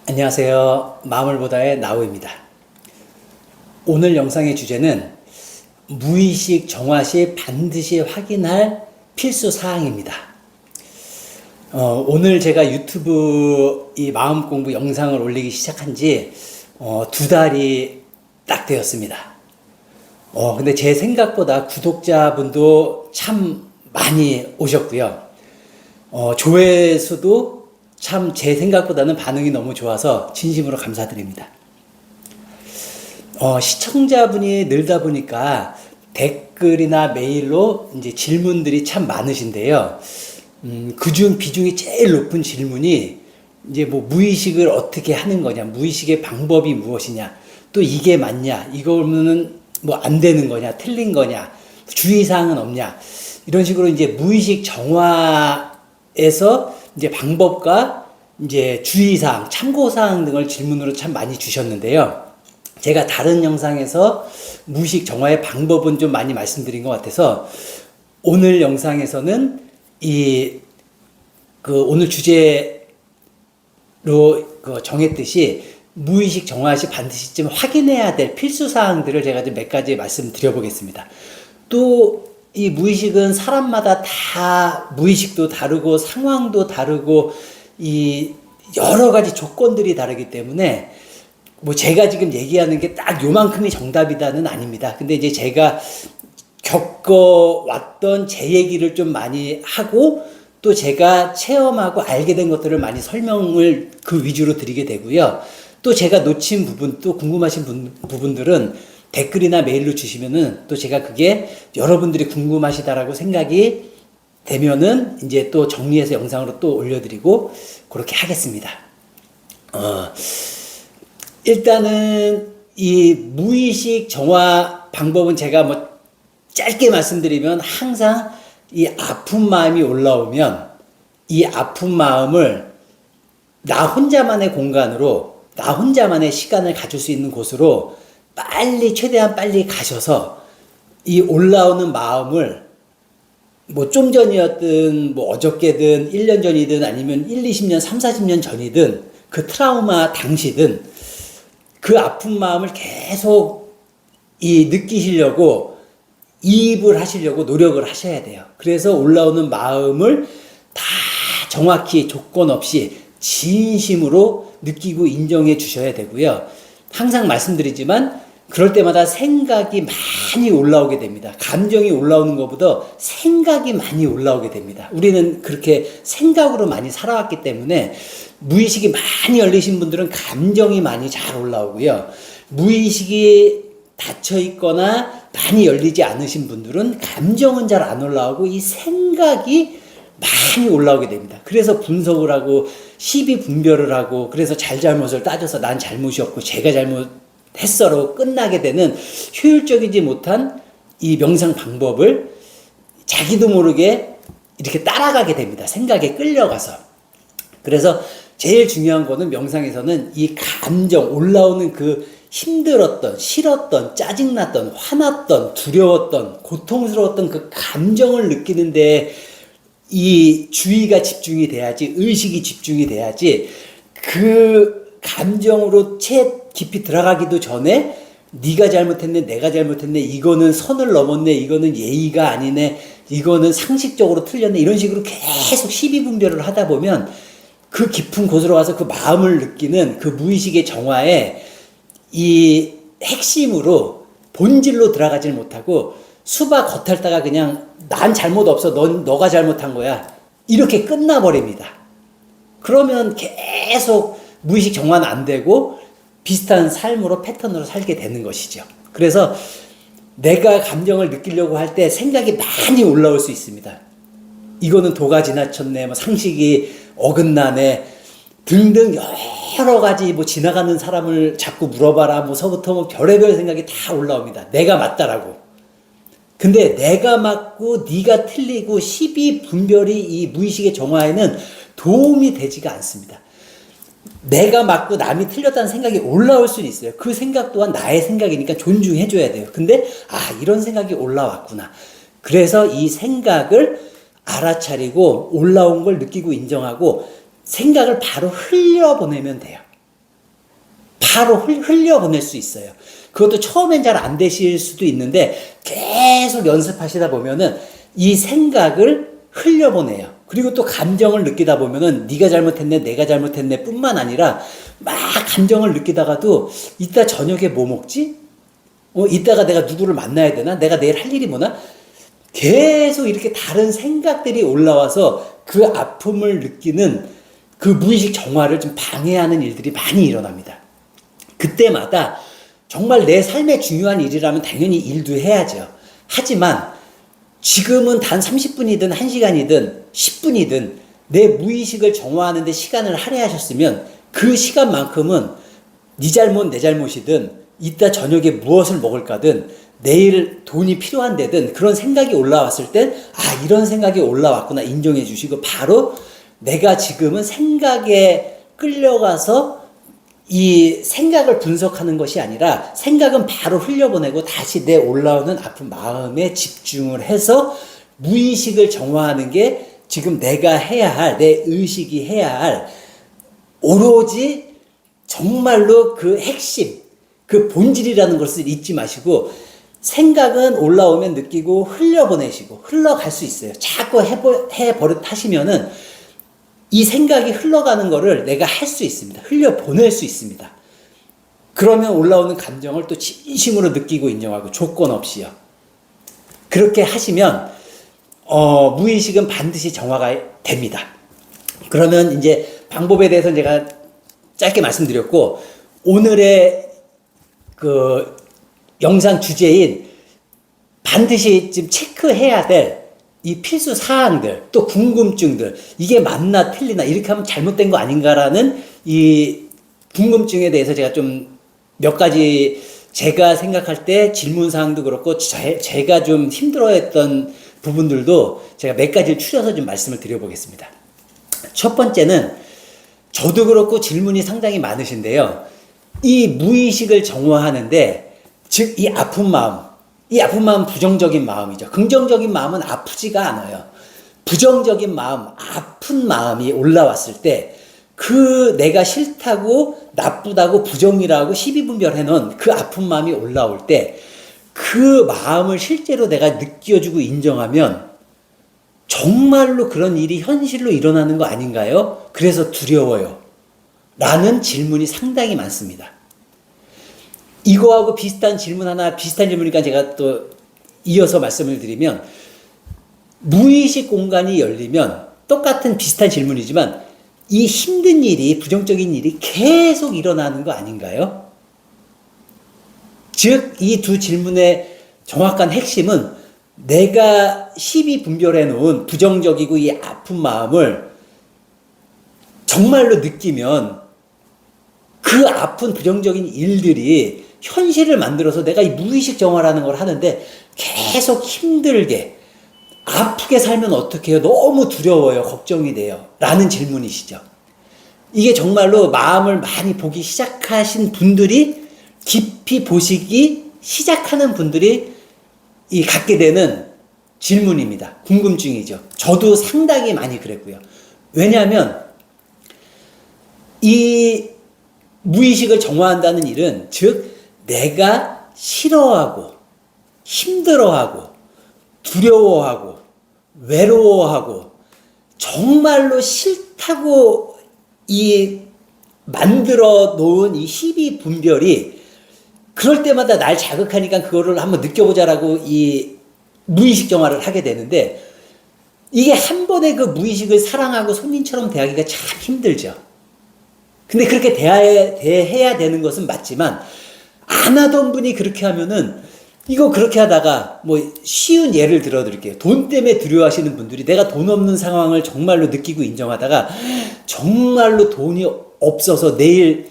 안녕하세요. 마음을 보다의 나우입니다. 오늘 영상의 주제는 무의식 정화 시 반드시 확인할 필수 사항입니다. 오늘 제가 유튜브 이 마음 공부 영상을 올리기 시작한 지 2달이 딱 되었습니다. 근데 제 생각보다 구독자분도 참 많이 오셨고요. 조회수도 참 제 생각보다는 반응이 너무 좋아서 진심으로 감사드립니다. 시청자분이 늘다 보니까 댓글이나 메일로 이제 질문들이 참 많으신데요. 그중 비중이 제일 높은 질문이 이제 뭐 무의식을 어떻게 하는 거냐, 무의식의 방법이 무엇이냐, 또 이게 맞냐, 이거는 뭐 안 되는 거냐, 틀린 거냐, 주의사항은 없냐, 이런 식으로 이제 무의식 정화에서 이제 방법과 이제 주의사항, 참고사항 등을 질문으로 참 많이 주셨는데요. 제가 다른 영상에서 무의식 정화의 방법은 좀 많이 말씀드린 것 같아서 오늘 영상에서는 오늘 주제로 정했듯이 무의식 정화 시 반드시 좀 확인해야 될 필수 사항들을 제가 좀 몇 가지 말씀드려 보겠습니다. 또 이 무의식은 사람마다 다 무의식도 다르고 상황도 다르고 이 여러 가지 조건들이 다르기 때문에 뭐 제가 지금 얘기하는 게 딱 요만큼이 정답이다는 아닙니다. 근데 이제 제가 겪어왔던 제 얘기를 좀 많이 하고 또 제가 체험하고 알게 된 것들을 많이 설명을 그 위주로 드리게 되고요. 또 제가 놓친 부분, 또 궁금하신 부분들은 댓글이나 메일로 주시면은 또 제가 그게 여러분들이 궁금하시다라고 생각이 되면은 이제 또 정리해서 영상으로 또 올려드리고 그렇게 하겠습니다. 일단은 이 무의식 정화 방법은 제가 뭐 짧게 말씀드리면 항상 이 아픈 마음이 올라오면 이 아픈 마음을 나 혼자만의 공간으로, 나 혼자만의 시간을 가질 수 있는 곳으로 최대한 빨리 가셔서 이 올라오는 마음을 뭐 좀 전이었든 뭐 어저께든 1년 전이든 아니면 1, 20년, 3, 40년 전이든 그 트라우마 당시든 그 아픈 마음을 계속 느끼시려고 이입을 하시려고 노력을 하셔야 돼요. 그래서 올라오는 마음을 다 정확히 조건 없이 진심으로 느끼고 인정해 주셔야 되고요. 항상 말씀드리지만 그럴 때마다 생각이 많이 올라오게 됩니다. 감정이 올라오는 것보다 생각이 많이 올라오게 됩니다. 우리는 그렇게 생각으로 많이 살아왔기 때문에 무의식이 많이 열리신 분들은 감정이 많이 잘 올라오고요. 무의식이 닫혀 있거나 많이 열리지 않으신 분들은 감정은 잘 안 올라오고 이 생각이 많이 올라오게 됩니다. 그래서 분석을 하고 시비 분별을 하고 그래서 잘잘못을 따져서 난 잘못이었고 제가 잘못했어로 끝나게 되는 효율적이지 못한 이 명상 방법을 자기도 모르게 이렇게 따라가게 됩니다. 생각에 끌려가서. 그래서 제일 중요한 거는 명상에서는 이 감정 올라오는 그 힘들었던, 싫었던, 짜증났던, 화났던, 두려웠던, 고통스러웠던 그 감정을 느끼는데 이 주의가 집중이 돼야지, 의식이 집중이 돼야지 그 감정으로 채 깊이 들어가기도 전에 네가 잘못했네, 내가 잘못했네, 이거는 선을 넘었네, 이거는 예의가 아니네, 이거는 상식적으로 틀렸네, 이런 식으로 계속 시비분별을 하다 보면 그 깊은 곳으로 와서 그 마음을 느끼는 그 무의식의 정화에 이 핵심으로 본질로 들어가질 못하고 수박 겉핥다가 그냥 난 잘못 없어, 너가 잘못한 거야, 이렇게 끝나버립니다. 그러면 계속 무의식 정화는 안 되고 비슷한 삶으로 패턴으로 살게 되는 것이죠. 그래서 내가 감정을 느끼려고 할 때 생각이 많이 올라올 수 있습니다. 이거는 도가 지나쳤네, 뭐 상식이 어긋나네 등등 여러 가지 뭐 지나가는 사람을 자꾸 물어봐라 뭐서부터 뭐 별의별 생각이 다 올라옵니다. 내가 맞다라고. 근데 내가 맞고 네가 틀리고 시비 분별이 이 무의식의 정화에는 도움이 되지가 않습니다. 내가 맞고 남이 틀렸다는 생각이 올라올 수는 있어요. 그 생각 또한 나의 생각이니까 존중해줘야 돼요. 근데 이런 생각이 올라왔구나. 그래서 이 생각을 알아차리고 올라온 걸 느끼고 인정하고 생각을 바로 흘려보내면 돼요. 바로 흘려보낼 수 있어요. 그것도 처음엔 잘 안 되실 수도 있는데 계속 연습하시다 보면은 이 생각을 흘려보내요. 그리고 또 감정을 느끼다 보면은 네가 잘못했네, 내가 잘못했네 뿐만 아니라 막 감정을 느끼다가도 이따 저녁에 뭐 먹지? 이따가 내가 누구를 만나야 되나? 내가 내일 할 일이 뭐나? 계속 이렇게 다른 생각들이 올라와서 그 아픔을 느끼는 그 무의식 정화를 좀 방해하는 일들이 많이 일어납니다. 그때마다 정말 내 삶에 중요한 일이라면 당연히 일도 해야죠. 하지만 지금은 단 30분이든 1시간이든 10분이든 내 무의식을 정화하는 데 시간을 할애하셨으면 그 시간만큼은 네 잘못 내 잘못이든 이따 저녁에 무엇을 먹을까든 내일 돈이 필요한데든 그런 생각이 올라왔을 땐 이런 생각이 올라왔구나 인정해 주시고 바로 내가 지금은 생각에 끌려가서 이 생각을 분석하는 것이 아니라 생각은 바로 흘려보내고 다시 내 올라오는 아픈 마음에 집중을 해서 무의식을 정화하는 게 지금 내가 해야 할, 내 의식이 해야 할 오로지 정말로 그 핵심, 그 본질이라는 것을 잊지 마시고 생각은 올라오면 느끼고 흘려보내시고 흘러갈 수 있어요. 자꾸 해버릇하시면은 이 생각이 흘러가는 거를 내가 할 수 있습니다. 흘려보낼 수 있습니다. 그러면 올라오는 감정을 또 진심으로 느끼고 인정하고 조건 없이요. 그렇게 하시면 무의식은 반드시 정화가 됩니다. 그러면 이제 방법에 대해서 제가 짧게 말씀드렸고 오늘의 그 영상 주제인 반드시 지금 체크해야 될 이 필수 사항들, 또 궁금증들, 이게 맞나 틀리나 이렇게 하면 잘못된 거 아닌가라는 이 궁금증에 대해서 제가 좀 몇 가지 제가 생각할 때 질문 사항도 그렇고 제가 좀 힘들어했던 부분들도 제가 몇 가지를 추려서 좀 말씀을 드려보겠습니다. 첫 번째는 저도 그렇고 질문이 상당히 많으신데요. 이 무의식을 정화하는데 즉 이 아픈 마음 부정적인 마음이죠. 긍정적인 마음은 아프지가 않아요. 부정적인 마음, 아픈 마음이 올라왔을 때 그 내가 싫다고 나쁘다고 부정이라고 시비분별해 놓은 그 아픈 마음이 올라올 때 그 마음을 실제로 내가 느껴주고 인정하면 정말로 그런 일이 현실로 일어나는 거 아닌가요? 그래서 두려워요. 라는 질문이 상당히 많습니다. 이거하고 비슷한 질문이니까 제가 또 이어서 말씀을 드리면 무의식 공간이 열리면 똑같은 비슷한 질문이지만 이 힘든 일이 부정적인 일이 계속 일어나는 거 아닌가요? 즉 이 두 질문의 정확한 핵심은 내가 시비 분별해 놓은 부정적이고 이 아픈 마음을 정말로 느끼면 그 아픈 부정적인 일들이 현실을 만들어서 내가 이 무의식 정화라는 걸 하는데 계속 힘들게 아프게 살면 어떻게 해요? 너무 두려워요. 걱정이 돼요. 라는 질문이시죠. 이게 정말로 마음을 많이 보기 시작하신 분들이 깊이 보시기 시작하는 분들이 갖게 되는 질문입니다. 궁금증이죠. 저도 상당히 많이 그랬고요. 왜냐하면 이 무의식을 정화한다는 일은 즉 내가 싫어하고 힘들어하고 두려워하고 외로워하고 정말로 싫다고 만들어 놓은 이 시비 분별이 그럴 때마다 날 자극하니까 그거를 한번 느껴보자라고 이 무의식 정화를 하게 되는데 이게 한 번에 그 무의식을 사랑하고 손님처럼 대하기가 참 힘들죠. 근데 그렇게 대해야 되는 것은 맞지만 안 하던 분이 그렇게 하면은 이거 그렇게 하다가 쉬운 예를 들어 드릴게요. 돈 때문에 두려워하시는 분들이 내가 돈 없는 상황을 정말로 느끼고 인정하다가 정말로 돈이 없어서 내일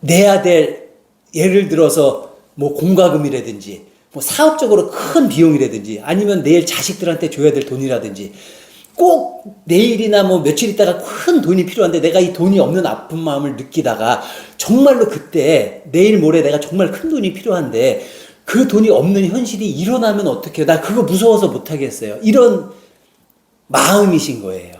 내야 될 예를 들어서 공과금이라든지 사업적으로 큰 비용이라든지 아니면 내일 자식들한테 줘야 될 돈이라든지 꼭 내일이나 며칠 있다가 큰 돈이 필요한데 내가 이 돈이 없는 아픈 마음을 느끼다가 정말로 그때 내일 모레 내가 정말 큰 돈이 필요한데 그 돈이 없는 현실이 일어나면 어떡해요? 나 그거 무서워서 못하겠어요. 이런 마음이신 거예요.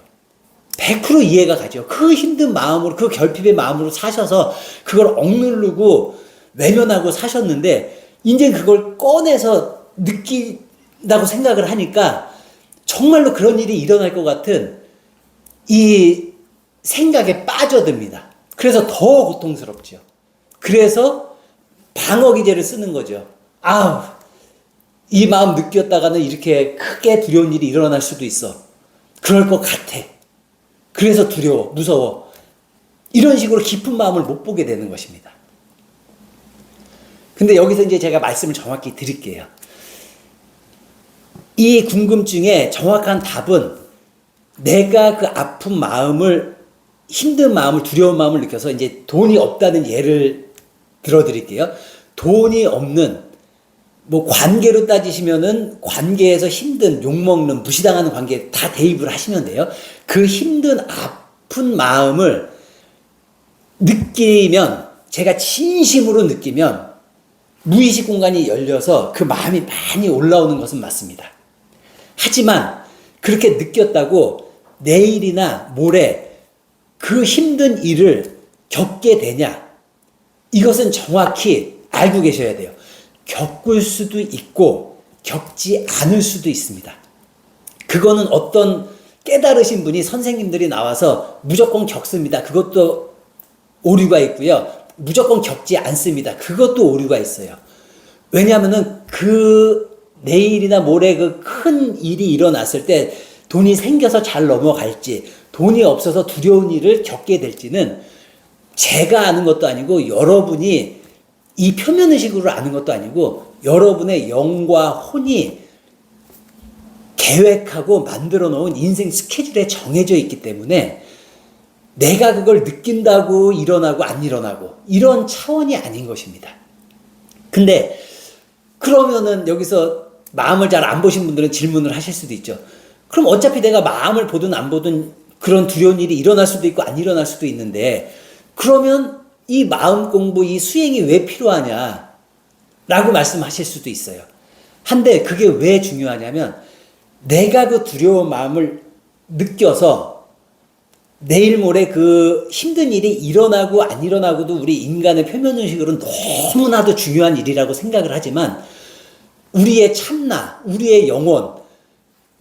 100% 이해가 가죠. 그 힘든 마음으로, 그 결핍의 마음으로 사셔서 그걸 억누르고 외면하고 사셨는데, 이제 그걸 꺼내서 느낀다고 생각을 하니까 정말로 그런 일이 일어날 것 같은 이 생각에 빠져듭니다. 그래서 더 고통스럽죠. 그래서 방어기제를 쓰는 거죠. 아우, 이 마음 느꼈다가는 이렇게 크게 두려운 일이 일어날 수도 있어. 그럴 것 같아. 그래서 두려워, 무서워. 이런 식으로 깊은 마음을 못 보게 되는 것입니다. 근데 여기서 이제 제가 말씀을 정확히 드릴게요. 이 궁금증의 정확한 답은 내가 그 아픈 마음을, 힘든 마음을, 두려운 마음을 느껴서 이제 돈이 없다는 예를 들어 드릴게요. 돈이 없는, 뭐 관계로 따지시면은 관계에서 힘든, 욕먹는, 무시당하는 관계에 다 대입을 하시면 돼요. 그 힘든 아픈 마음을 느끼면, 제가 진심으로 느끼면 무의식 공간이 열려서 그 마음이 많이 올라오는 것은 맞습니다. 하지만 그렇게 느꼈다고 내일이나 모레 그 힘든 일을 겪게 되냐? 이것은 정확히 알고 계셔야 돼요. 겪을 수도 있고 겪지 않을 수도 있습니다. 그거는 어떤 깨달으신 분이, 선생님들이 나와서 무조건 겪습니다. 그것도 오류가 있고요. 무조건 겪지 않습니다. 그것도 오류가 있어요. 왜냐하면은 그 내일이나 모레 그 큰 일이 일어났을 때 돈이 생겨서 잘 넘어갈지, 돈이 없어서 두려운 일을 겪게 될지는 제가 아는 것도 아니고, 여러분이 이 표면의식으로 아는 것도 아니고, 여러분의 영과 혼이 계획하고 만들어 놓은 인생 스케줄에 정해져 있기 때문에 내가 그걸 느낀다고 일어나고 안 일어나고 이런 차원이 아닌 것입니다. 근데 그러면은 여기서 마음을 잘 안 보신 분들은 질문을 하실 수도 있죠. 그럼 어차피 내가 마음을 보든 안 보든 그런 두려운 일이 일어날 수도 있고 안 일어날 수도 있는데, 그러면 이 마음 공부, 이 수행이 왜 필요하냐 라고 말씀하실 수도 있어요. 한데 그게 왜 중요하냐면, 내가 그 두려운 마음을 느껴서 내일 모레 그 힘든 일이 일어나고 안 일어나고도 우리 인간의 표면의식으로는 너무나도 중요한 일이라고 생각을 하지만, 우리의 참나, 우리의 영혼,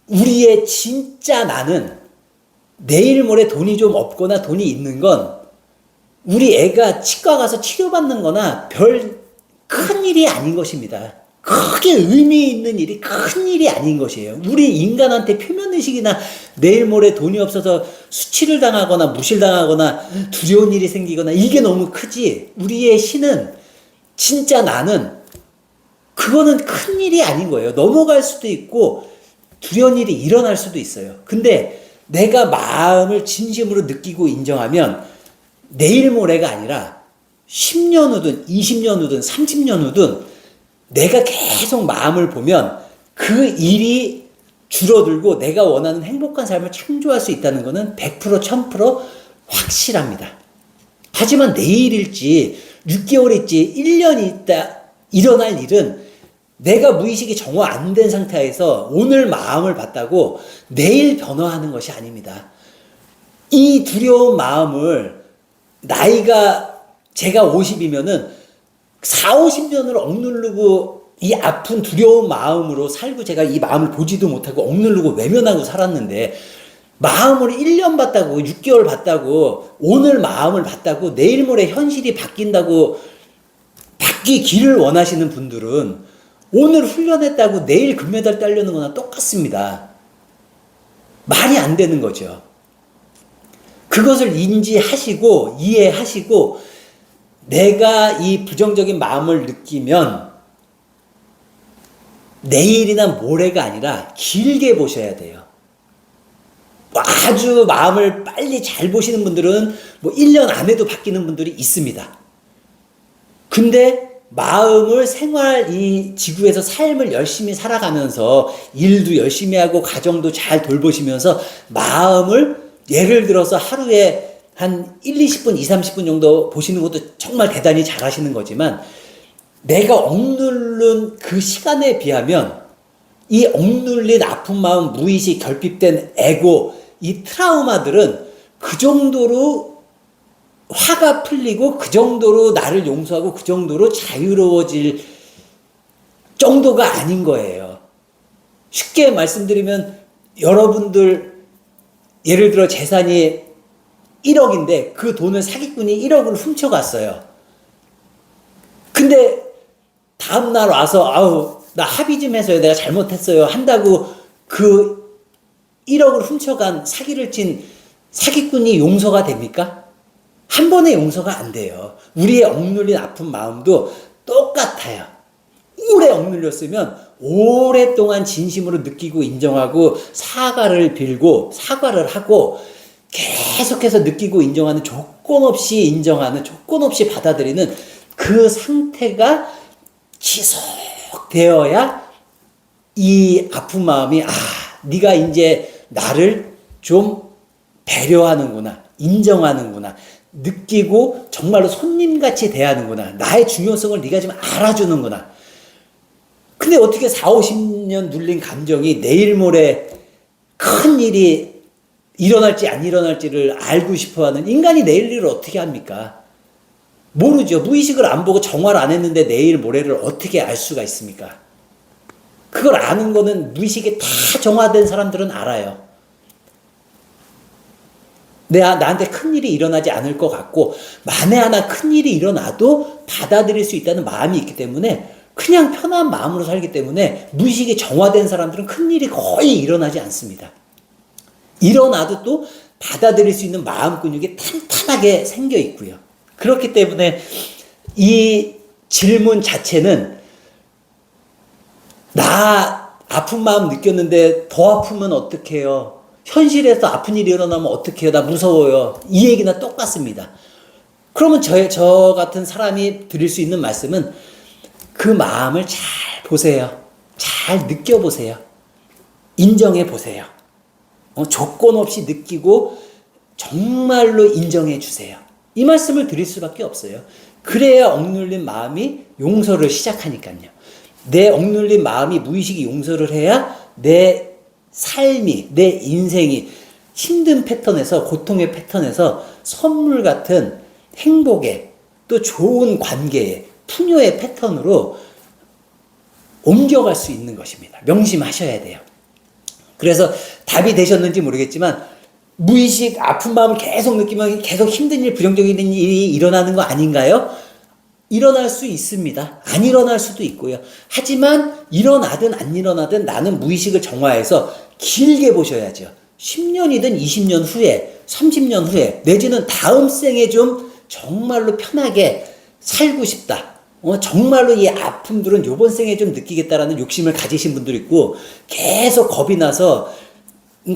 우리의 진짜 나는 내일 모레 돈이 좀 없거나 돈이 있는 건 우리 애가 치과 가서 치료받는 거나 별 큰 일이 아닌 것입니다. 크게 의미 있는 일이 큰 일이 아닌 것이에요. 우리 인간한테 표면의식이나 내일 모레 돈이 없어서 수치를 당하거나 무실당하거나 두려운 일이 생기거나 이게 너무 크지, 우리의 신은, 진짜 나는, 그거는 큰 일이 아닌 거예요. 넘어갈 수도 있고 두려운 일이 일어날 수도 있어요. 근데 내가 마음을 진심으로 느끼고 인정하면 내일 모레가 아니라 10년 후든 20년 후든 30년 후든 내가 계속 마음을 보면 그 일이 줄어들고 내가 원하는 행복한 삶을 창조할 수 있다는 것은 100% 1000% 확실합니다. 하지만 내일일지 6개월일지 1년이 있다 일어날 일은 내가 무의식이 정화 안 된 상태에서 오늘 마음을 봤다고 내일 변화하는 것이 아닙니다. 이 두려운 마음을, 나이가 제가 50이면은 4, 50년을 억누르고 이 아픈 두려운 마음으로 살고, 제가 이 마음을 보지도 못하고 억누르고 외면하고 살았는데, 마음을 1년 봤다고, 6개월 봤다고, 오늘 마음을 봤다고 내일 모레 현실이 바뀐다고 바뀌기를 원하시는 분들은 오늘 훈련했다고 내일 금메달 따려는 거나 똑같습니다. 말이 안 되는 거죠. 그것을 인지하시고 이해하시고, 내가 이 부정적인 마음을 느끼면 내일이나 모레가 아니라 길게 보셔야 돼요. 아주 마음을 빨리 잘 보시는 분들은 뭐 1년 안에도 바뀌는 분들이 있습니다. 근데 마음을 이 지구에서 삶을 열심히 살아가면서 일도 열심히 하고 가정도 잘 돌보시면서 마음을, 예를 들어서 하루에 한 1, 20분, 2, 30분 정도 보시는 것도 정말 대단히 잘 하시는 거지만, 내가 억누른 그 시간에 비하면 이 억눌린 아픈 마음, 무의식, 결핍된 에고, 이 트라우마들은 그 정도로 화가 풀리고 그 정도로 나를 용서하고 그 정도로 자유로워질 정도가 아닌 거예요. 쉽게 말씀드리면 여러분들 예를 들어 재산이 1억인데 그 돈을 사기꾼이 1억을 훔쳐갔어요. 근데 다음날 와서 아우 나 합의 좀 해서요. 내가 잘못했어요. 한다고 그 1억을 훔쳐간 사기를 친 사기꾼이 용서가 됩니까? 한 번에 용서가 안 돼요. 우리의 억눌린 아픈 마음도 똑같아요. 오래 억눌렸으면 오랫동안 진심으로 느끼고 인정하고 사과를 빌고 사과를 하고 계속해서 느끼고 인정하는 조건 없이 인정하는 조건 없이 받아들이는 그 상태가 지속되어야 이 아픈 마음이 네가 이제 나를 좀 배려하는구나 인정하는구나 느끼고 정말로 손님같이 대하는구나 나의 중요성을 네가 좀 알아주는구나. 근데 어떻게 40-50년 눌린 감정이 내일 모레 큰 일이 일어날지 안 일어날지를 알고 싶어하는 인간이 내일 일을 어떻게 합니까? 모르죠. 무의식을 안 보고 정화를 안 했는데 내일 모레를 어떻게 알 수가 있습니까? 그걸 아는 거는 무의식에 다 정화된 사람들은 알아요. 나한테 큰일이 일어나지 않을 것 같고 만에 하나 큰일이 일어나도 받아들일 수 있다는 마음이 있기 때문에 그냥 편한 마음으로 살기 때문에 무의식이 정화된 사람들은 큰일이 거의 일어나지 않습니다. 일어나도 또 받아들일 수 있는 마음 근육이 탄탄하게 생겨 있고요. 그렇기 때문에 이 질문 자체는 나 아픈 마음 느꼈는데 더 아프면 어떡해요? 현실에서 아픈 일이 일어나면 어떡해요? 나 무서워요. 이 얘기나 똑같습니다. 그러면 저 같은 사람이 드릴 수 있는 말씀은 그 마음을 잘 보세요. 잘 느껴보세요. 인정해 보세요. 조건 없이 느끼고 정말로 인정해 주세요. 이 말씀을 드릴 수밖에 없어요. 그래야 억눌린 마음이 용서를 시작하니까요. 내 억눌린 마음이 무의식이 용서를 해야 내 삶이, 내 인생이 힘든 패턴에서, 고통의 패턴에서 선물 같은 행복의 또 좋은 관계의 풍요의 패턴으로 옮겨갈 수 있는 것입니다. 명심하셔야 돼요. 그래서 답이 되셨는지 모르겠지만 무의식 아픈 마음을 계속 느끼면 계속 힘든 일, 부정적인 일이 일어나는 거 아닌가요? 일어날 수 있습니다. 안 일어날 수도 있고요. 하지만 일어나든 안 일어나든 나는 무의식을 정화해서 길게 보셔야죠. 10년이든 20년 후에, 30년 후에, 내지는 다음 생에 좀 정말로 편하게 살고 싶다. 정말로 이 아픔들은 요번 생에 좀 느끼겠다라는 욕심을 가지신 분들 있고 계속 겁이 나서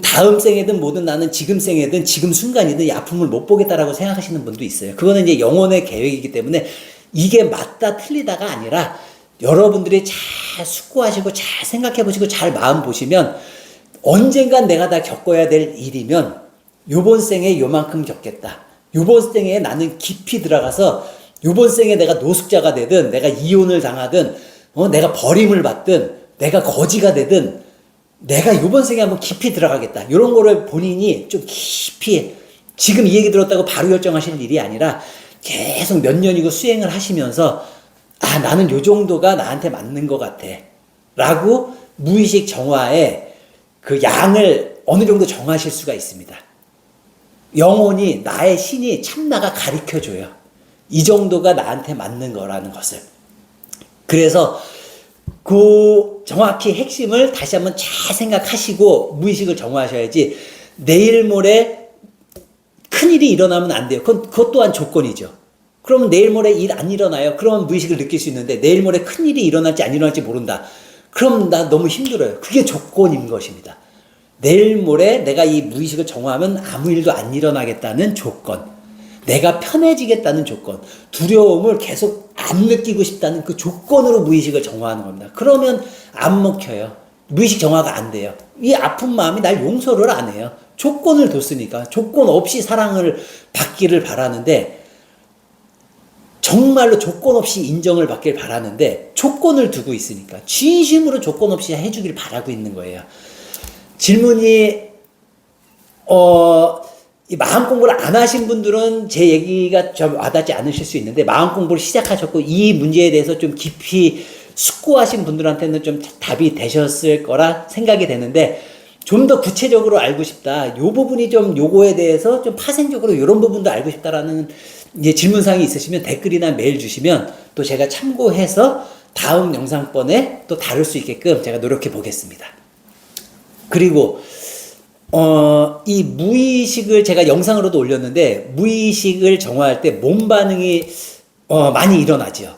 다음 생에든 뭐든 나는 지금 생에든 지금 순간이든 이 아픔을 못 보겠다라고 생각하시는 분도 있어요. 그거는 이제 영혼의 계획이기 때문에 이게 맞다 틀리다가 아니라 여러분들이 잘 숙고하시고 잘 생각해 보시고 잘 마음 보시면 언젠간 내가 다 겪어야 될 일이면 요번 생에 요만큼 겪겠다. 요번 생에 나는 깊이 들어가서 요번 생에 내가 노숙자가 되든 내가 이혼을 당하든 내가 버림을 받든 내가 거지가 되든 내가 요번 생에 한번 깊이 들어가겠다. 이런 거를 본인이 좀 깊이 지금 이 얘기 들었다고 바로 결정하실 일이 아니라 계속 몇 년이고 수행을 하시면서 나는 요 정도가 나한테 맞는 것 같아 라고 무의식 정화의 그 양을 어느 정도 정하실 수가 있습니다. 영혼이 나의 신이 참나가 가르쳐줘요. 이 정도가 나한테 맞는 거라는 것을. 그래서 그 정확히 핵심을 다시 한번 잘 생각하시고 무의식을 정화하셔야지 내일 모레 큰일이 일어나면 안 돼요. 그것 또한 조건이죠. 그러면 내일 모레 일 안 일어나요. 그러면 무의식을 느낄 수 있는데 내일 모레 큰일이 일어날지 안 일어날지 모른다. 그럼 나 너무 힘들어요. 그게 조건인 것입니다. 내일 모레 내가 이 무의식을 정화하면 아무 일도 안 일어나겠다는 조건. 내가 편해지겠다는 조건. 두려움을 계속 안 느끼고 싶다는 그 조건으로 무의식을 정화하는 겁니다. 그러면 안 먹혀요. 무의식 정화가 안 돼요. 이 아픈 마음이 날 용서를 안 해요. 조건을 뒀으니까. 조건 없이 사랑을 받기를 바라는데 정말로 조건 없이 인정을 받길 바라는데 조건을 두고 있으니까 진심으로 조건 없이 해주길 바라고 있는 거예요. 질문이 이 마음 공부를 안 하신 분들은 제 얘기가 좀 와닿지 않으실 수 있는데, 마음 공부를 시작하셨고 이 문제에 대해서 좀 깊이 숙고하신 분들한테는 좀 답이 되셨을 거라 생각이 되는데, 좀 더 구체적으로 알고 싶다, 요 부분이 좀 요거에 대해서 좀 파생적으로 요런 부분도 알고 싶다라는 이제 질문사항이 있으시면 댓글이나 메일 주시면 또 제가 참고해서 다음 영상번에 또 다룰 수 있게끔 제가 노력해 보겠습니다. 그리고 이 무의식을 제가 영상으로도 올렸는데, 무의식을 정화할 때 몸 반응이 많이 일어나죠.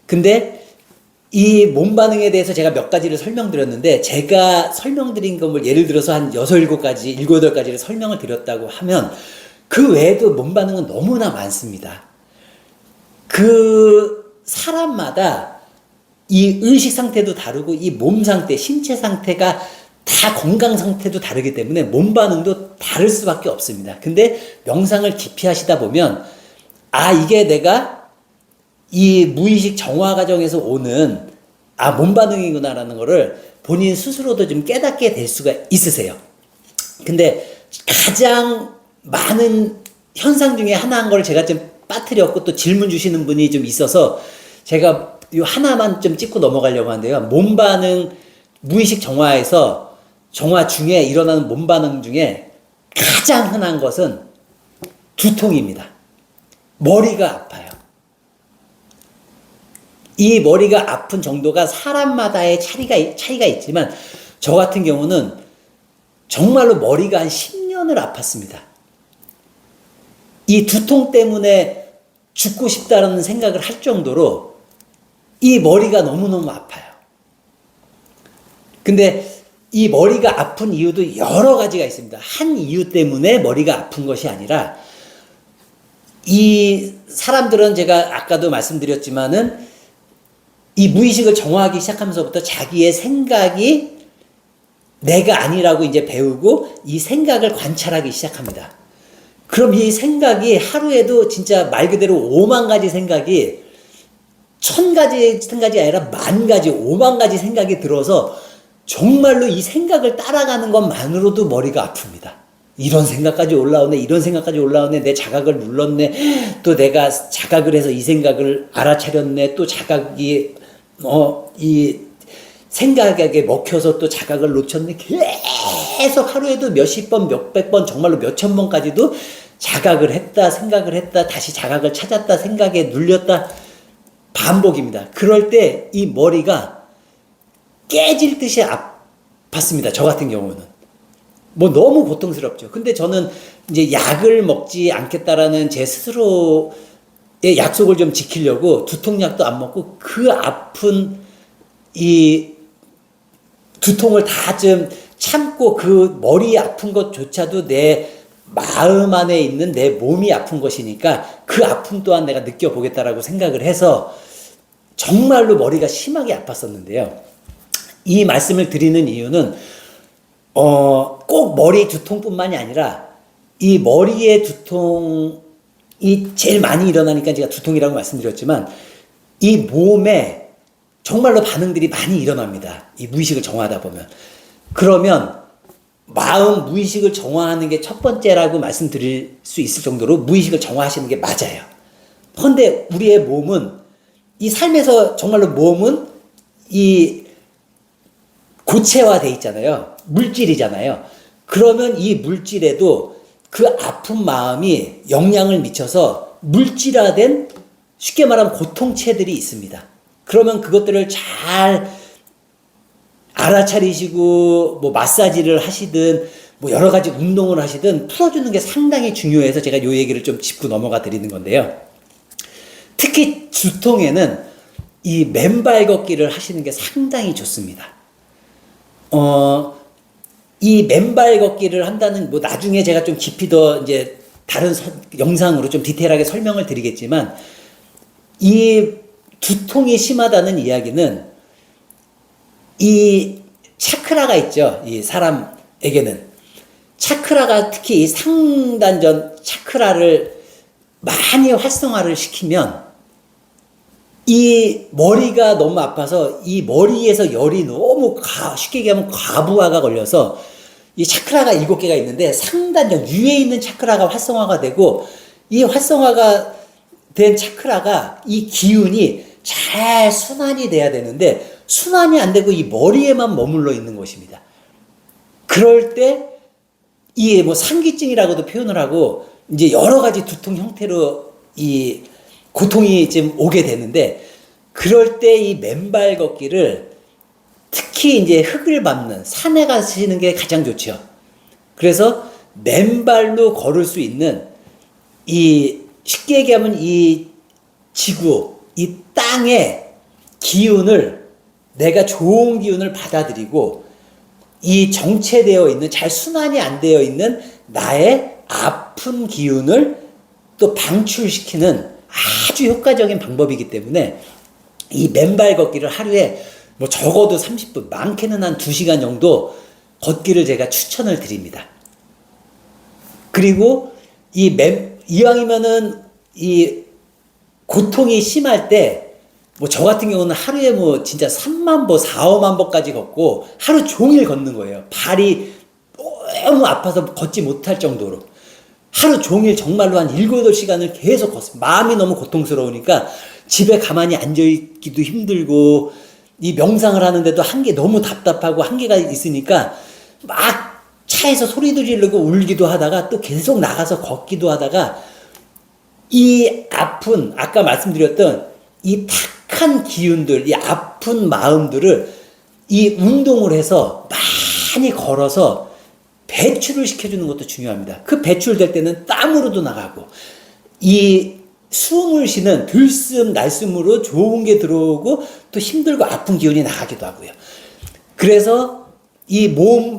근데 이 몸 반응에 대해서 제가 몇 가지를 설명드렸는데, 제가 설명드린 것을 예를 들어서 한 6, 7가지, 7, 8가지를 설명을 드렸다고 하면 그 외에도 몸 반응은 너무나 많습니다. 그 사람마다 이 의식 상태도 다르고 이 몸 상태, 신체 상태가 다 건강 상태도 다르기 때문에 몸 반응도 다를 수밖에 없습니다. 근데 명상을 깊이 하시다 보면, 아, 이게 내가 이 무의식 정화 과정에서 오는 몸 반응이구나라는 거를 본인 스스로도 좀 깨닫게 될 수가 있으세요. 근데 가장 많은 현상 중에 하나인 걸 제가 좀 빠뜨렸고 또 질문 주시는 분이 좀 있어서 제가 이 하나만 좀 짚고 넘어가려고 하는데요. 몸 반응, 무의식 정화 중에 일어나는 몸 반응 중에 가장 흔한 것은 두통입니다. 머리가 아파요. 이 머리가 아픈 정도가 사람마다의 차이가 있지만, 저 같은 경우는 정말로 머리가 한 10년을 아팠습니다. 이 두통 때문에 죽고 싶다는 생각을 할 정도로 이 머리가 너무너무 아파요. 근데 이 머리가 아픈 이유도 여러 가지가 있습니다. 한 이유 때문에 머리가 아픈 것이 아니라, 이 사람들은 제가 아까도 말씀드렸지만은 이 무의식을 정화하기 시작하면서부터 자기의 생각이 내가 아니라고 이제 배우고 이 생각을 관찰하기 시작합니다. 그럼 이 생각이 하루에도 진짜 말 그대로 5만 가지 생각이 1000가지 생각이 아니라 10,000가지, 5만 가지 생각이 들어서 정말로 이 생각을 따라가는 것만으로도 머리가 아픕니다. 이런 생각까지 올라오네, 이런 생각까지 올라오네, 내 자각을 눌렀네, 또 내가 자각을 해서 이 생각을 알아차렸네, 또 자각이 이 생각에 먹혀서 또 자각을 놓쳤네. 계속 하루에도 몇십 번, 몇백 번, 정말로 몇천 번까지도 자각을 했다, 생각을 했다, 다시 자각을 찾았다, 생각에 눌렸다, 반복입니다. 그럴 때 이 머리가 깨질 듯이 아팠습니다. 저 같은 경우는. 뭐 너무 고통스럽죠. 근데 저는 이제 약을 먹지 않겠다라는 제 스스로의 약속을 좀 지키려고 두통약도 안 먹고 그 아픈 이 두통을 다 좀 참고, 그 머리 아픈 것조차도 내 마음 안에 있는 내 몸이 아픈 것이니까 그 아픔 또한 내가 느껴보겠다라고 생각을 해서 정말로 머리가 심하게 아팠었는데요. 이 말씀을 드리는 이유는 꼭 머리 두통뿐만이 아니라 이 머리의 두통이 제일 많이 일어나니까 제가 두통이라고 말씀드렸지만, 이 몸에 정말로 반응들이 많이 일어납니다. 이 무의식을 정화하다 보면. 그러면 마음 무의식을 정화하는 게 첫 번째라고 말씀드릴 수 있을 정도로 무의식을 정화하시는 게 맞아요. 그런데 우리의 몸은, 이 삶에서 정말로 몸은 이 고체화돼 있잖아요. 물질이잖아요. 그러면 이 물질에도 그 아픈 마음이 영향을 미쳐서 물질화된, 쉽게 말하면 고통체들이 있습니다. 그러면 그것들을 잘 알아차리시고 뭐 마사지를 하시든 뭐 여러 가지 운동을 하시든 풀어주는 게 상당히 중요해서 제가 요 얘기를 좀 짚고 넘어가 드리는 건데요. 특히 두통에는 이 맨발 걷기를 하시는 게 상당히 좋습니다. 이 맨발 걷기를 한다는, 뭐 나중에 제가 좀 깊이 더 이제 다른 영상으로 좀 디테일하게 설명을 드리겠지만, 이 두통이 심하다는 이야기는 이 차크라가 있죠. 이 사람에게는 차크라가, 특히 이 상단전 차크라를 많이 활성화를 시키면 이 머리가 너무 아파서 이 머리에서 열이 너무 쉽게 얘기하면 과부하가 걸려서 이 차크라가 7개가 있는데 상단역 위에 있는 차크라가 활성화가 되고, 이 활성화가 된 차크라가 이 기운이 잘 순환이 돼야 되는데 순환이 안 되고 이 머리에만 머물러 있는 것입니다. 그럴 때 이게 뭐 상기증이라고도 표현을 하고 이제 여러 가지 두통 형태로 이 고통이 좀 오게 되는데, 그럴 때 이 맨발 걷기를 특히 이제 흙을 밟는 산에 가시는 게 가장 좋죠. 그래서 맨발로 걸을 수 있는, 이 쉽게 얘기하면 이 지구, 이 땅의 기운을, 내가 좋은 기운을 받아들이고 이 정체되어 있는, 잘 순환이 안 되어 있는 나의 아픈 기운을 또 방출시키는 아주 효과적인 방법이기 때문에 이 맨발 걷기를 하루에 뭐 적어도 30분, 많게는 한 2시간 정도 걷기를 제가 추천을 드립니다. 그리고 이왕이면은 이 고통이 심할 때, 뭐 저 같은 경우는 하루에 뭐 진짜 3만 보, 4, 5만 보까지 걷고 하루 종일 걷는 거예요. 발이 너무 아파서 걷지 못할 정도로. 하루 종일 정말로 한 7, 8시간을 계속 걷습니다. 마음이 너무 고통스러우니까 집에 가만히 앉아있기도 힘들고, 이 명상을 하는데도 한계, 너무 답답하고 한계가 있으니까 막 차에서 소리도 지르고 울기도 하다가 또 계속 나가서 걷기도 하다가, 이 아픈, 아까 말씀드렸던 이 탁한 기운들, 이 아픈 마음들을 이 운동을 해서 많이 걸어서 배출을 시켜주는 것도 중요합니다. 그 배출될 때는 땀으로도 나가고, 이 숨을 쉬는 들숨 날숨으로 좋은 게 들어오고 또 힘들고 아픈 기운이 나가기도 하고요. 그래서 이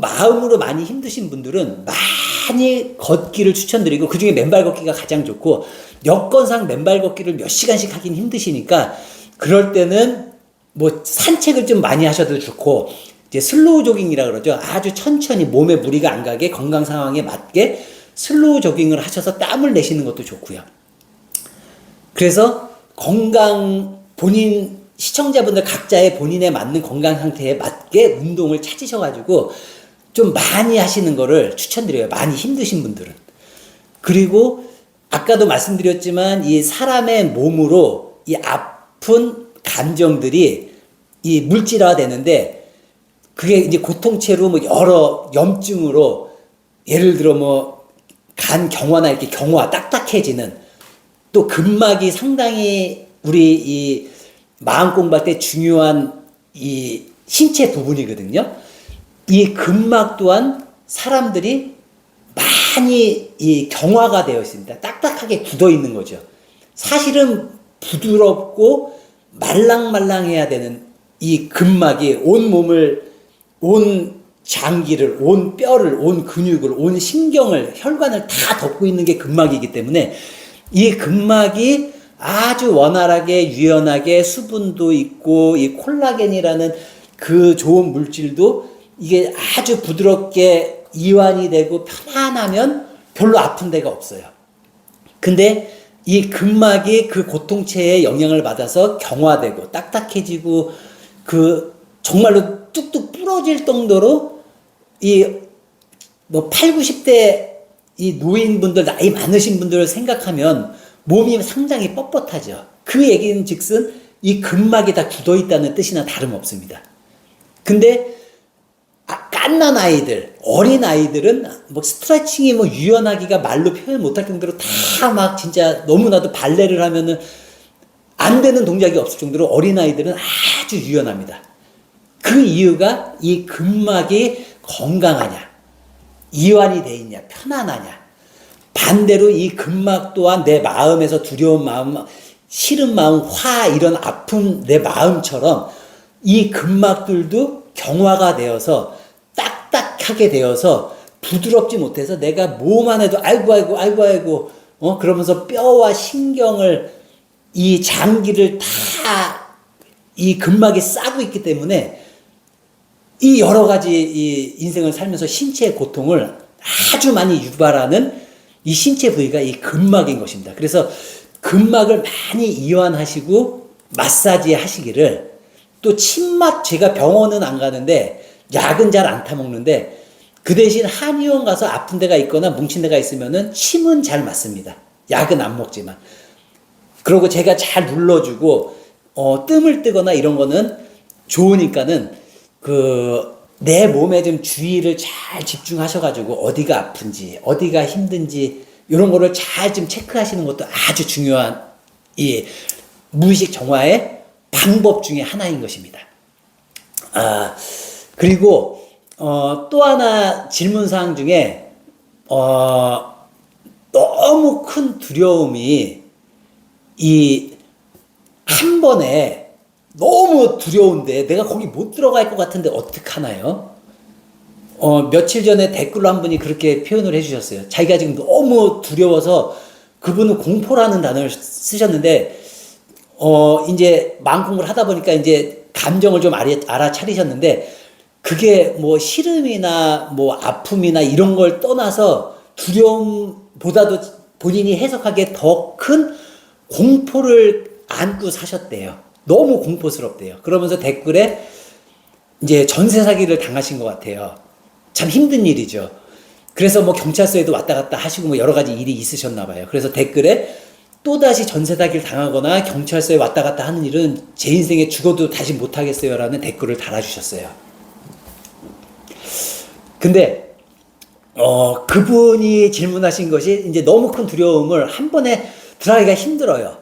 마음으로 많이 힘드신 분들은 많이 걷기를 추천드리고, 그 중에 맨발 걷기가 가장 좋고, 여건상 맨발 걷기를 몇 시간씩 하긴 힘드시니까 그럴 때는 뭐 산책을 좀 많이 하셔도 좋고, 이제 슬로우 조깅이라 그러죠. 아주 천천히 몸에 무리가 안 가게 건강 상황에 맞게 슬로우 조깅을 하셔서 땀을 내시는 것도 좋고요. 그래서 시청자분들 각자의 본인에 맞는 건강 상태에 맞게 운동을 찾으셔가지고 좀 많이 하시는 거를 추천드려요. 많이 힘드신 분들은. 그리고 아까도 말씀드렸지만 이 사람의 몸으로 이 아픈 감정들이 이 물질화 되는데, 그게 이제 고통체로 뭐 여러 염증으로, 예를 들어 뭐 간 경화나 이렇게 경화, 딱딱해지는, 또 근막이 상당히 우리 이 마음 공부할 때 중요한 이 신체 부분이거든요. 이 근막 또한 사람들이 많이 이 경화가 되어 있습니다. 딱딱하게 굳어 있는 거죠. 사실은 부드럽고 말랑말랑해야 되는 이 근막이 온 몸을, 온 장기를, 온 뼈를, 온 근육을, 온 신경을, 혈관을 다 덮고 있는 게 근막이기 때문에 이 근막이 아주 원활하게 유연하게 수분도 있고, 이 콜라겐이라는 그 좋은 물질도 이게 아주 부드럽게 이완이 되고 편안하면 별로 아픈 데가 없어요. 근데 이 근막이 그 고통체에 영향을 받아서 경화되고 딱딱해지고, 그 정말로 뚝뚝 부러질 정도로 이 뭐 8, 90대 이 노인분들, 나이 많으신 분들을 생각하면 몸이 상당히 뻣뻣하죠. 그 얘기는 즉슨 이 근막이 다 굳어 있다는 뜻이나 다름없습니다. 근데 갓난 아이들, 어린 아이들은 뭐 스트레칭이 뭐 유연하기가 말로 표현 못할 정도로 다 막 진짜 너무나도 발레를 하면은 안 되는 동작이 없을 정도로 어린 아이들은 아주 유연합니다. 그 이유가 이 근막이 건강하냐, 이완이 돼 있냐, 편안하냐. 반대로 이 근막 또한 내 마음에서 두려운 마음, 싫은 마음, 화, 이런 아픈 내 마음처럼 이 근막들도 경화가 되어서 딱딱하게 되어서 부드럽지 못해서 내가 뭐만 해도 아이고 그러면서 뼈와 신경을, 이 장기를 다 이 근막이 싸고 있기 때문에 이 여러 가지 이 인생을 살면서 신체의 고통을 아주 많이 유발하는 이 신체 부위가 이 근막인 것입니다. 그래서 근막을 많이 이완하시고 마사지 하시기를, 또 침맛, 제가 병원은 안 가는데 약은 잘 안 타먹는데 그 대신 한의원 가서 아픈 데가 있거나 뭉친 데가 있으면은 침은 잘 맞습니다. 약은 안 먹지만. 그리고 제가 잘 눌러주고 뜸을 뜨거나 이런 거는 좋으니까는 내 몸에 좀 주의를 잘 집중하셔가지고 어디가 아픈지 어디가 힘든지 이런 거를 잘 좀 체크하시는 것도 아주 중요한 이 무의식 정화의 방법 중에 하나인 것입니다. 그리고 또 하나 질문사항 중에 너무 큰 두려움이 한 번에 너무 두려운데 내가 거기 못 들어갈 것 같은데 어떡하나요? 며칠 전에 댓글로 한 분이 그렇게 표현을 해주셨어요. 자기가 지금 너무 두려워서 그분은 공포라는 단어를 쓰셨는데 이제 마음공부를 하다 보니까 이제 감정을 좀 알아차리셨는데 그게 뭐 싫음이나 뭐 아픔이나 이런 걸 떠나서 두려움보다도 본인이 해석하기에 더 큰 공포를 안고 사셨대요. 너무 공포스럽대요. 그러면서 댓글에 이제 전세 사기를 당하신 것 같아요. 참 힘든 일이죠. 그래서 뭐 경찰서에도 왔다 갔다 하시고 뭐 여러 가지 일이 있으셨나 봐요. 그래서 댓글에 또다시 전세 사기를 당하거나 경찰서에 왔다 갔다 하는 일은 제 인생에 죽어도 다시 못하겠어요 라는 댓글을 달아주셨어요. 근데 그분이 질문하신 것이 이제 너무 큰 두려움을 한 번에 들어가기가 힘들어요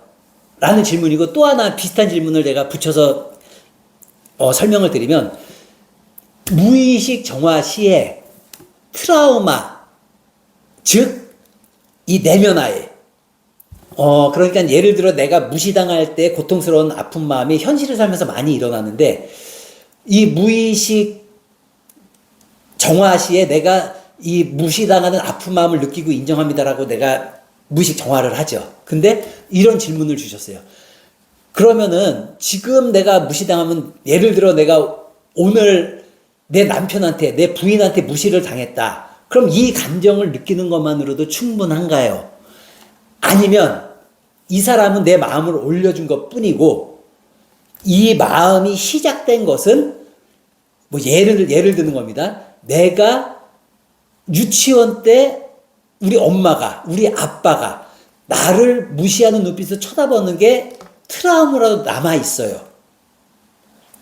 라는 질문이고, 또 하나 비슷한 질문을 제가 붙여서 설명을 드리면, 무의식 정화 시에 트라우마, 즉 이 내면화에 그러니까 예를 들어 내가 무시당할 때 고통스러운 아픈 마음이 현실을 살면서 많이 일어나는데, 이 무의식 정화 시에 내가 이 무시당하는 아픈 마음을 느끼고 인정합니다라고 내가 무의식 정화를 하죠. 근데 이런 질문을 주셨어요. 그러면은 지금 내가 무시당하면, 예를 들어 내가 오늘 내 남편한테, 내 부인한테 무시를 당했다. 그럼 이 감정을 느끼는 것만으로도 충분한가요? 아니면 이 사람은 내 마음을 올려준 것 뿐이고, 이 마음이 시작된 것은 뭐 예를 드는 겁니다. 내가 유치원 때 우리 엄마가, 우리 아빠가 나를 무시하는 눈빛으로 쳐다보는 게 트라우마라도 남아있어요.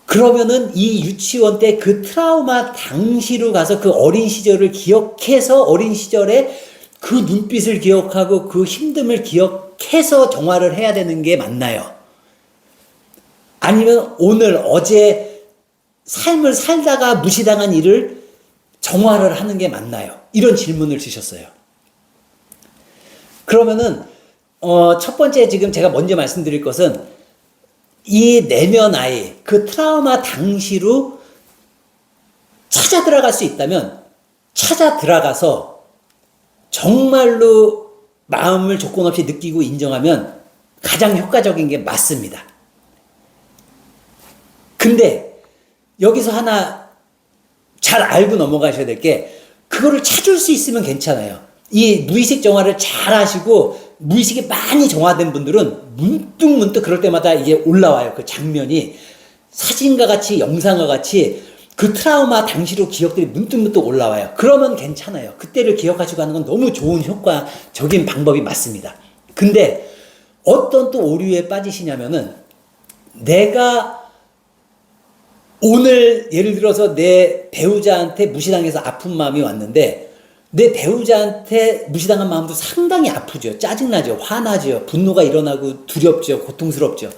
그러면은 이 유치원 때 그 트라우마 당시로 가서 그 어린 시절을 기억해서, 어린 시절에 그 눈빛을 기억하고 그 힘듦을 기억해서 정화를 해야 되는 게 맞나요? 아니면 오늘, 어제 삶을 살다가 무시당한 일을 정화를 하는 게 맞나요? 이런 질문을 주셨어요. 그러면은 첫 번째 지금 제가 먼저 말씀드릴 것은, 이 내면 아이, 그 트라우마 당시로 찾아 들어갈 수 있다면 찾아 들어가서 정말로 마음을 조건 없이 느끼고 인정하면 가장 효과적인 게 맞습니다. 근데 여기서 하나 잘 알고 넘어가셔야 될 게, 그거를 찾을 수 있으면 괜찮아요. 이 무의식 정화를 잘 하시고 무의식이 많이 정화된 분들은 문득 그럴 때마다 이게 올라와요. 그 장면이 사진과 같이, 영상과 같이 그 트라우마 당시로 기억들이 문득 올라와요. 그러면 괜찮아요. 그때를 기억하시고 하는 건 너무 좋은 효과적인 방법이 맞습니다. 근데 어떤 또 오류에 빠지시냐면은, 내가 오늘 예를 들어서 내 배우자한테 무시당해서 아픈 마음이 왔는데, 내 배우자한테 무시당한 마음도 상당히 아프죠. 짜증나죠. 화나죠. 분노가 일어나고 두렵죠. 고통스럽죠.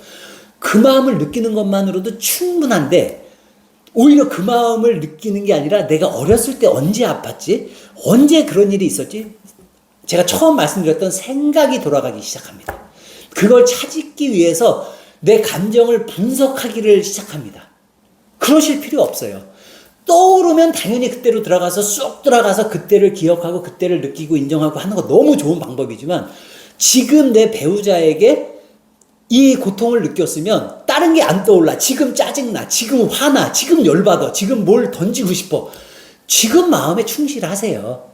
그 마음을 느끼는 것만으로도 충분한데, 오히려 그 마음을 느끼는 게 아니라 내가 어렸을 때 언제 아팠지? 언제 그런 일이 있었지? 제가 처음 말씀드렸던 생각이 돌아가기 시작합니다. 그걸 찾기 위해서 내 감정을 분석하기를 시작합니다. 그러실 필요 없어요. 떠오르면 당연히 그때로 들어가서 쑥 들어가서 그때를 기억하고 그때를 느끼고 인정하고 하는 거 너무 좋은 방법이지만, 지금 내 배우자에게 이 고통을 느꼈으면 다른 게 안 떠올라. 지금 짜증나, 지금 화나, 지금 열받아, 지금 뭘 던지고 싶어. 지금 마음에 충실하세요.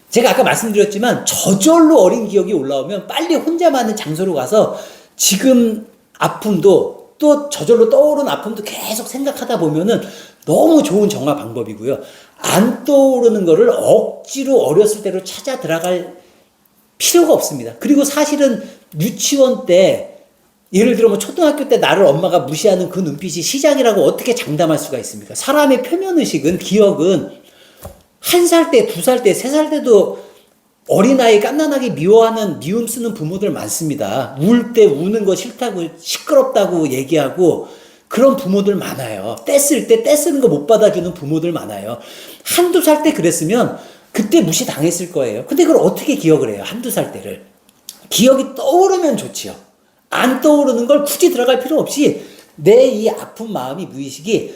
제가 아까 말씀드렸지만 저절로 어린 기억이 올라오면 빨리 혼자만의 장소로 가서 지금 아픔도, 또 저절로 떠오른 아픔도 계속 생각하다 보면은 너무 좋은 정화 방법이고요. 안 떠오르는 거를 억지로 어렸을 때로 찾아 들어갈 필요가 없습니다. 그리고 사실은 유치원 때 예를 들어 뭐 초등학교 때 나를 엄마가 무시하는 그 눈빛이 시작이라고 어떻게 장담할 수가 있습니까? 사람의 표면의식은, 기억은 1살 때, 2살 때, 3살 때도 어린아이 갓난아기 미워하는, 미움 쓰는 부모들 많습니다. 울 때 우는 거 싫다고, 시끄럽다고 얘기하고 그런 부모들 많아요. 떼쓸 때 떼쓰는 거 못 받아주는 부모들 많아요. 1~2살 때 그랬으면 그때 무시당했을 거예요. 근데 그걸 어떻게 기억을 해요? 1~2살 때를. 기억이 떠오르면 좋지요. 안 떠오르는 걸 굳이 들어갈 필요 없이 내 이 아픈 마음이, 무의식이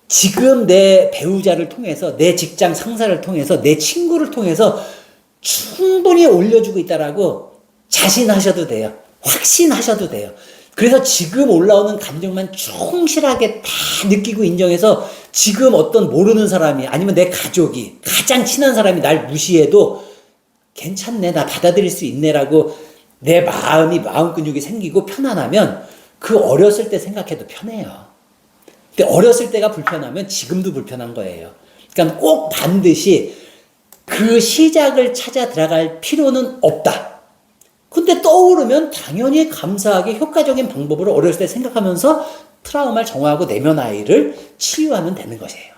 지금 내 배우자를 통해서, 내 직장 상사를 통해서, 내 친구를 통해서 충분히 올려주고 있다라고 자신하셔도 돼요. 확신하셔도 돼요. 그래서 지금 올라오는 감정만 충실하게 다 느끼고 인정해서 지금 어떤 모르는 사람이, 아니면 내 가족이, 가장 친한 사람이 날 무시해도 괜찮네, 나 받아들일 수 있네라고 내 마음이, 마음 근육이 생기고 편안하면 그 어렸을 때 생각해도 편해요. 근데 어렸을 때가 불편하면 지금도 불편한 거예요. 그러니까 꼭 반드시 그 시작을 찾아 들어갈 필요는 없다. 근데 떠오르면 당연히 감사하게 효과적인 방법으로 어렸을 때 생각하면서 트라우마를 정화하고 내면 아이를 치유하면 되는 것이에요.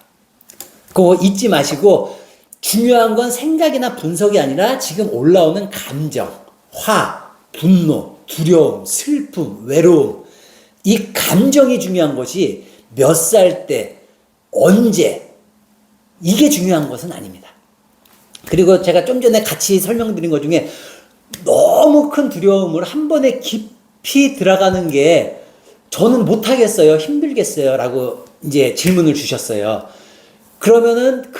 그거 잊지 마시고, 중요한 건 생각이나 분석이 아니라 지금 올라오는 감정, 화, 분노, 두려움, 슬픔, 외로움, 이 감정이 중요한 것이 몇 살 때, 언제, 이게 중요한 것은 아닙니다. 그리고 제가 좀 전에 같이 설명드린 것 중에 너무 큰 두려움을 한 번에 깊이 들어가는 게 저는 못하겠어요, 힘들겠어요 라고 이제 질문을 주셨어요. 그러면은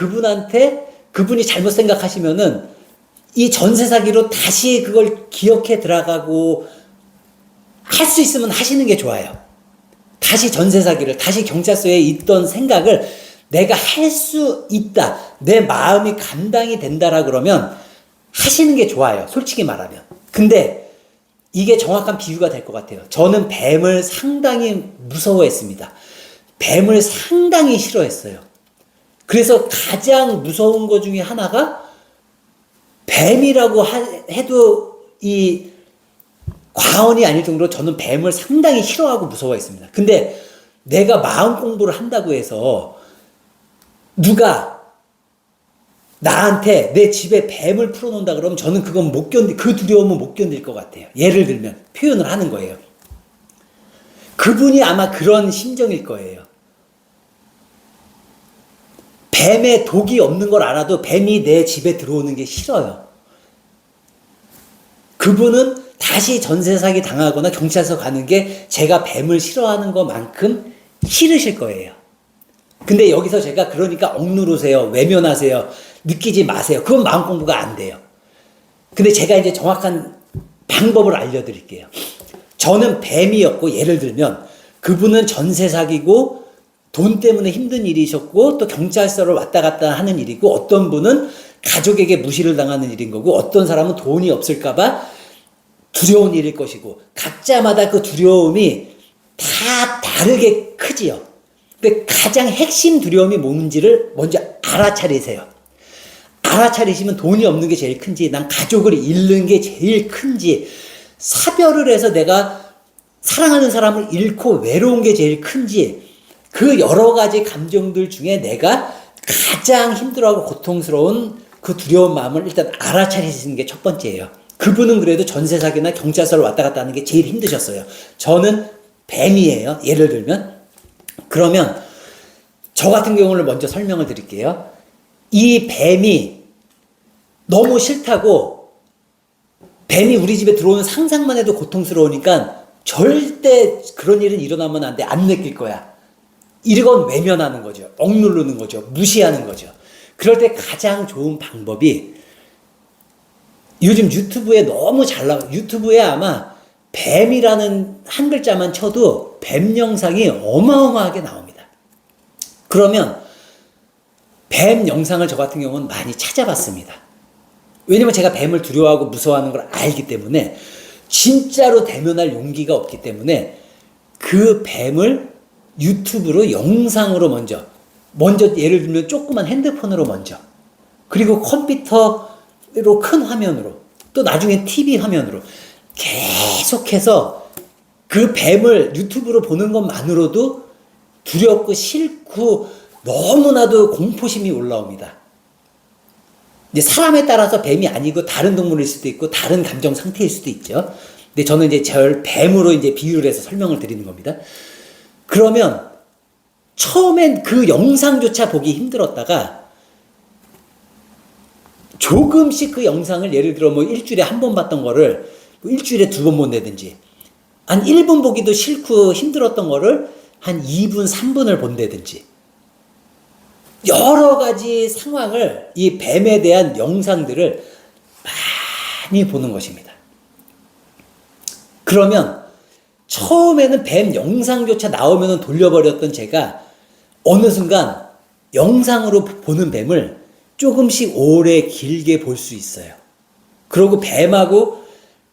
그분이 잘못 생각하시면은 이 전세 사기로 다시 그걸 기억해 들어가고 할 수 있으면 하시는 게 좋아요. 다시 전세 사기를, 다시 경찰서에 있던 생각을 내가 할 수 있다, 내 마음이 감당이 된다라 그러면 하시는 게 좋아요, 솔직히 말하면. 근데 이게 정확한 비유가 될 것 같아요. 저는 뱀을 상당히 무서워했습니다. 뱀을 상당히 싫어했어요. 그래서 가장 무서운 것 중에 하나가, 뱀이라고 해도 이 과언이 아닐 정도로 저는 뱀을 상당히 싫어하고 무서워했습니다. 근데 내가 마음 공부를 한다고 해서 누가 나한테 내 집에 뱀을 풀어놓는다 그러면 저는 그건 그 두려움은 못 견딜 것 같아요. 예를 들면 표현을 하는 거예요. 그분이 아마 그런 심정일 거예요. 뱀에 독이 없는 걸 알아도 뱀이 내 집에 들어오는 게 싫어요. 그분은 다시 전세 사기 당하거나 경찰서 가는 게 제가 뱀을 싫어하는 것만큼 싫으실 거예요. 근데 여기서 제가 그러니까 억누르세요, 외면하세요, 느끼지 마세요, 그건 마음 공부가 안 돼요. 근데 제가 이제 정확한 방법을 알려드릴게요. 저는 뱀이었고, 예를 들면 그분은 전세 사기고 돈 때문에 힘든 일이셨고 또 경찰서를 왔다 갔다 하는 일이고, 어떤 분은 가족에게 무시를 당하는 일인 거고, 어떤 사람은 돈이 없을까봐 두려운 일일 것이고, 각자마다 그 두려움이 다 다르게 크지요. 근데 가장 핵심 두려움이 뭔지를 먼저 알아차리세요. 알아차리시면 돈이 없는 게 제일 큰지, 난 가족을 잃는 게 제일 큰지, 사별을 해서 내가 사랑하는 사람을 잃고 외로운 게 제일 큰지, 그 여러 가지 감정들 중에 내가 가장 힘들어하고 고통스러운 그 두려운 마음을 일단 알아차리시는 게 첫 번째예요. 그분은 그래도 전세 사기나 경찰서를 왔다 갔다 하는 게 제일 힘드셨어요. 저는 뱀이에요, 예를 들면. 그러면 저 같은 경우를 먼저 설명을 드릴게요. 이 뱀이 너무 싫다고, 뱀이 우리 집에 들어오는 상상만 해도 고통스러우니까 절대 그런 일은 일어나면 안 돼, 안 느낄 거야, 이건 외면하는 거죠. 억누르는 거죠. 무시하는 거죠. 그럴 때 가장 좋은 방법이, 요즘 유튜브에 너무 잘 유튜브에 아마 뱀이라는 한 글자만 쳐도 뱀 영상이 어마어마하게 나옵니다. 그러면 뱀 영상을 저 같은 경우는 많이 찾아봤습니다. 왜냐면 제가 뱀을 두려워하고 무서워하는 걸 알기 때문에, 진짜로 대면할 용기가 없기 때문에 그 뱀을 유튜브로 영상으로 먼저 먼저 예를 들면 조그만 핸드폰으로 먼저, 그리고 컴퓨터로 큰 화면으로, 또 나중에 TV 화면으로 계속해서 그 뱀을 유튜브로 보는 것만으로도 두렵고 싫고 너무나도 공포심이 올라옵니다. 이제 사람에 따라서 뱀이 아니고 다른 동물일 수도 있고 다른 감정 상태일 수도 있죠. 근데 저는 이제 절 뱀으로 이제 비유를 해서 설명을 드리는 겁니다. 그러면 처음엔 그 영상조차 보기 힘들었다가 조금씩 그 영상을 예를 들어 뭐 일주일에 한 번 봤던 거를 뭐 일주일에 2번 본다든지, 한 1분 보기도 싫고 힘들었던 거를 한 2분, 3분을 본다든지, 여러 가지 상황을, 이 뱀에 대한 영상들을 많이 보는 것입니다. 그러면 처음에는 뱀 영상조차 나오면 돌려버렸던 제가 어느 순간 영상으로 보는 뱀을 조금씩 오래 길게 볼 수 있어요. 그리고 뱀하고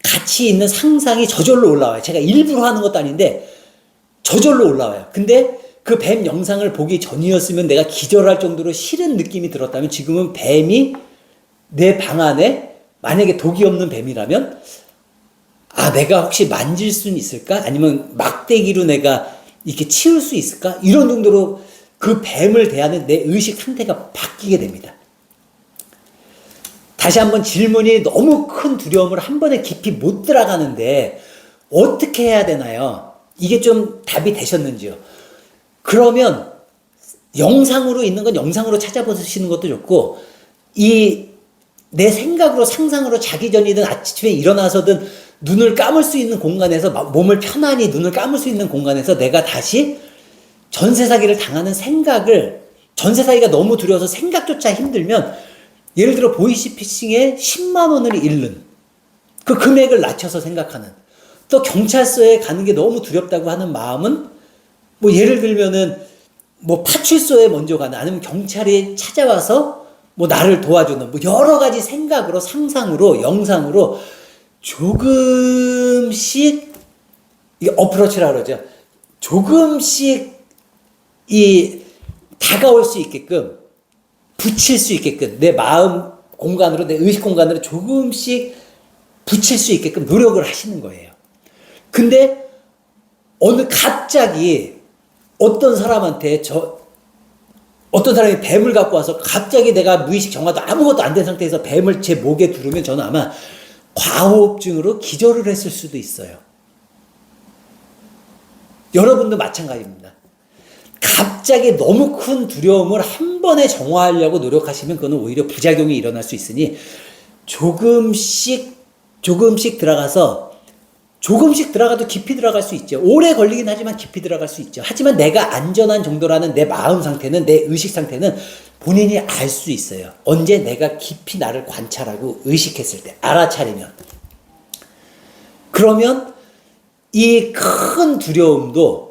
같이 있는 상상이 저절로 올라와요. 제가 일부러 하는 것도 아닌데 저절로 올라와요. 근데 그 뱀 영상을 보기 전이었으면 내가 기절할 정도로 싫은 느낌이 들었다면, 지금은 뱀이 내 방 안에 만약에 독이 없는 뱀이라면 내가 혹시 만질 수는 있을까? 아니면 막대기로 내가 이렇게 치울 수 있을까? 이런 정도로 그 뱀을 대하는 내 의식 상태가 바뀌게 됩니다. 다시 한번 질문이, 너무 큰 두려움을 한 번에 깊이 못 들어가는데 어떻게 해야 되나요? 이게 좀 답이 되셨는지요? 그러면 영상으로 있는 건 영상으로 찾아보시는 것도 좋고, 내 생각으로, 상상으로 자기 전이든 아침에 일어나서든 눈을 감을 수 있는 공간에서, 몸을 편안히 눈을 감을 수 있는 공간에서 내가 다시 전세 사기를 당하는 생각을, 전세 사기가 너무 두려워서 생각조차 힘들면, 예를 들어 보이스피싱에 10만 원을 잃는 그 금액을 낮춰서 생각하는, 또 경찰서에 가는 게 너무 두렵다고 하는 마음은 뭐 예를 들면은 뭐 파출소에 먼저 가는, 아니면 경찰이 찾아와서 뭐 나를 도와주는, 뭐 여러 가지 생각으로, 상상으로, 영상으로 조금씩, 이게 어프로치라고 그러죠. 조금씩 다가올 수 있게끔, 붙일 수 있게끔, 내 마음 공간으로, 내 의식 공간으로 조금씩 붙일 수 있게끔 노력을 하시는 거예요. 근데 갑자기 어떤 사람이 뱀을 갖고 와서 갑자기 내가 무의식 정화도 아무것도 안 된 상태에서 뱀을 제 목에 두르면 저는 아마 과호흡증으로 기절을 했을 수도 있어요. 여러분도 마찬가지입니다. 갑자기 너무 큰 두려움을 한 번에 정화하려고 노력하시면 그거는 오히려 부작용이 일어날 수 있으니 조금씩 들어가도 깊이 들어갈 수 있죠. 오래 걸리긴 하지만 깊이 들어갈 수 있죠. 하지만 내가 안전한 정도라는 내 마음 상태는, 내 의식 상태는 본인이 알 수 있어요. 언제 내가 깊이 나를 관찰하고 의식했을 때, 알아차리면. 그러면 이 큰 두려움도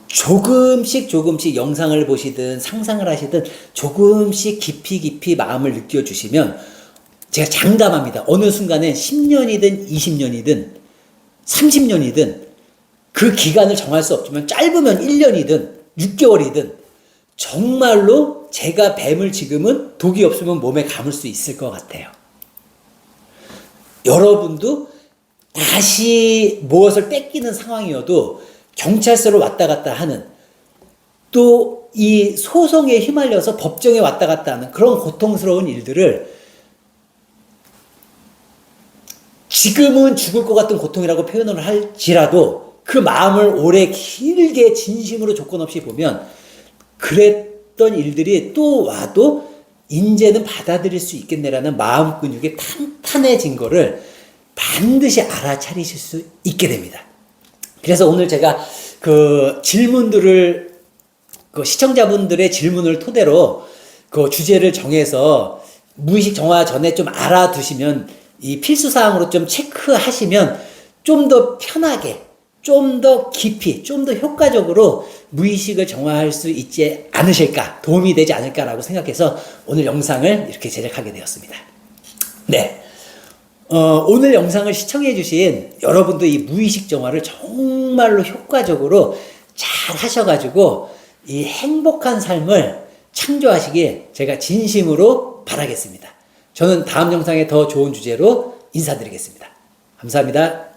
조금씩 영상을 보시든 상상을 하시든 조금씩 깊이 마음을 느껴주시면, 제가 장담합니다. 어느 순간에 10년이든 20년이든 30년이든 그 기간을 정할 수 없지만 짧으면 1년이든 6개월이든 정말로 제가 뱀을 지금은 독이 없으면 몸에 감을 수 있을 것 같아요. 여러분도 다시 무엇을 뺏기는 상황이어도 경찰서로 왔다 갔다 하는, 또 이 소송에 휘말려서 법정에 왔다 갔다 하는 그런 고통스러운 일들을 지금은 죽을 것 같은 고통이라고 표현을 할지라도 그 마음을 오래 길게 진심으로 조건 없이 보면 그랬던 일들이 또 와도 이제는 받아들일 수 있겠네라는 마음 근육이 탄탄해진 거를 반드시 알아차리실 수 있게 됩니다. 그래서 오늘 제가 그 질문들을, 그 시청자분들의 질문을 토대로 그 주제를 정해서 무의식 정화 전에 좀 알아두시면, 이 필수사항으로 좀 체크하시면 좀 더 편하게, 좀 더 깊이, 좀 더 효과적으로 무의식을 정화할 수 있지 않으실까, 도움이 되지 않을까라고 생각해서 오늘 영상을 이렇게 제작하게 되었습니다. 네. 오늘 영상을 시청해주신 여러분도 이 무의식 정화를 정말로 효과적으로 잘 하셔가지고 이 행복한 삶을 창조하시길 제가 진심으로 바라겠습니다. 저는 다음 영상에 더 좋은 주제로 인사드리겠습니다. 감사합니다.